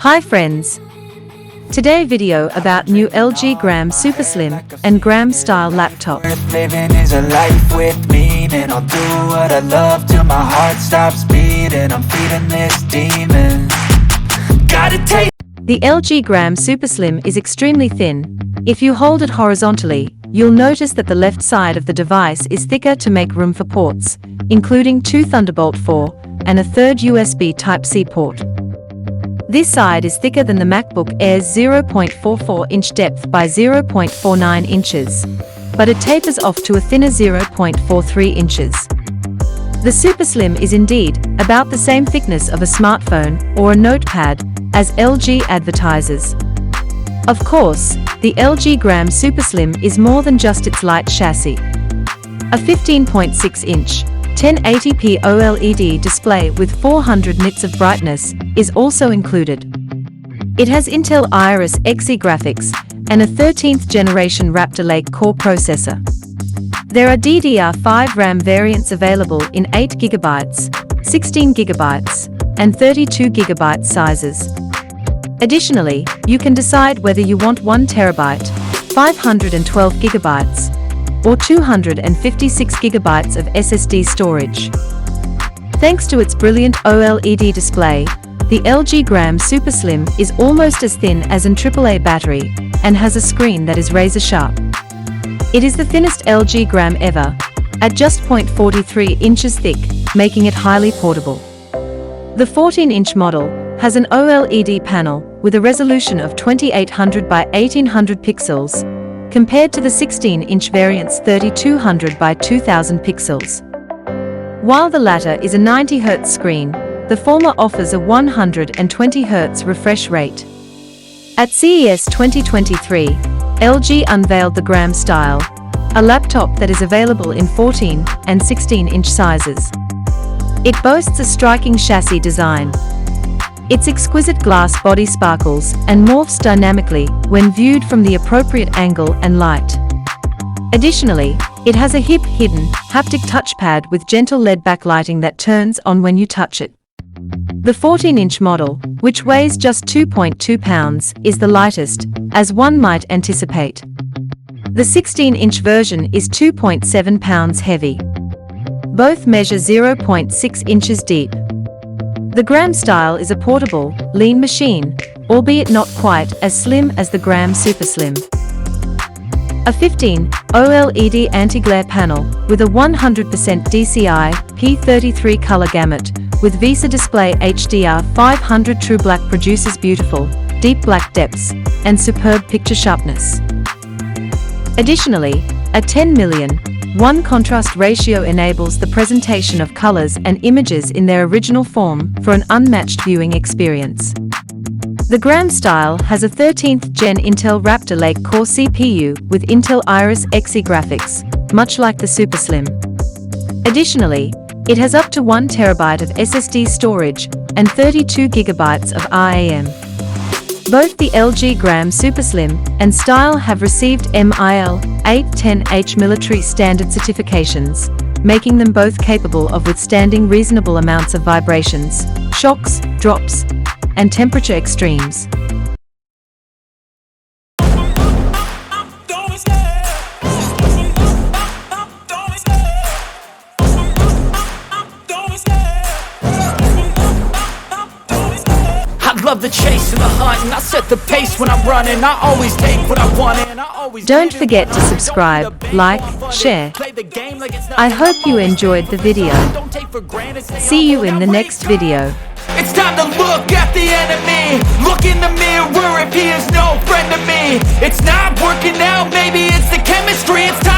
Hi friends! Today video about new LG Gram Superslim and Gram style laptop. Living is a life with meaning. I'll do what I love till my heart stops beating. I'm feeding this demon. Gotta take. The LG Gram Superslim is extremely thin. If you hold it horizontally, you'll notice that the left side of the device is thicker to make room for ports, including 2 Thunderbolt 4 and a third USB Type-C port. This side is thicker than the MacBook Air's 0.44-inch depth by 0.49 inches, but it tapers off to a thinner 0.43 inches. The Superslim is indeed about the same thickness of a smartphone or a notepad as LG advertises. Of course, the LG Gram Superslim is more than just its light chassis. A 15.6-inch 1080p OLED display with 400 nits of brightness is also included. It has Intel Iris Xe graphics and a 13th generation Raptor Lake core processor. There are DDR5 RAM variants available in 8GB, 16GB, and 32GB sizes. Additionally, you can decide whether you want 1TB, 512GB, or 256GB of SSD storage. Thanks to its brilliant OLED display, the LG Gram Superslim is almost as thin as an AAA battery and has a screen that is razor sharp. It is the thinnest LG Gram ever, at just 0.43 inches thick, making it highly portable. The 14-inch model has an OLED panel with a resolution of 2800 by 1800 pixels, compared to the 16-inch variant's 3200 by 2000 pixels. While the latter is a 90Hz screen, the former offers a 120Hz refresh rate. At CES 2023, LG unveiled the Gram Style, a laptop that is available in 14 and 16-inch sizes. It boasts a striking chassis design. Its exquisite glass body sparkles and morphs dynamically when viewed from the appropriate angle and light. Additionally, it has a hidden haptic touchpad with gentle LED backlighting that turns on when you touch it. The 14-inch model, which weighs just 2.2 pounds, is the lightest, as one might anticipate. The 16-inch version is 2.7 pounds heavy. Both measure 0.6 inches deep. The Gram Style is a portable, lean machine, albeit not quite as slim as the Gram Superslim. A 15 OLED anti-glare panel with a 100% DCI P33 color gamut with VESA display HDR 500 True Black produces beautiful, deep black depths and superb picture sharpness. Additionally, a 10:1 contrast ratio enables the presentation of colors and images in their original form for an unmatched viewing experience. The Gram Style has a 13th Gen Intel Raptor Lake core CPU with Intel Iris Xe graphics, much like the Superslim. Additionally, it has up to 1TB of SSD storage and 32GB of RAM. Both the LG Gram Superslim and Style have received MIL 810H military standard certifications, making them both capable of withstanding reasonable amounts of vibrations, shocks, drops, and temperature extremes. Love the chase and the hunt, and I set the pace when I'm running. I always take what I want and I always. Don't forget to subscribe, like, share. I hope you enjoyed the video. See you in the next video. It's time to look at the enemy. Look in the mirror if he is no friend to me. It's not working out, maybe it's the chemistry. It's time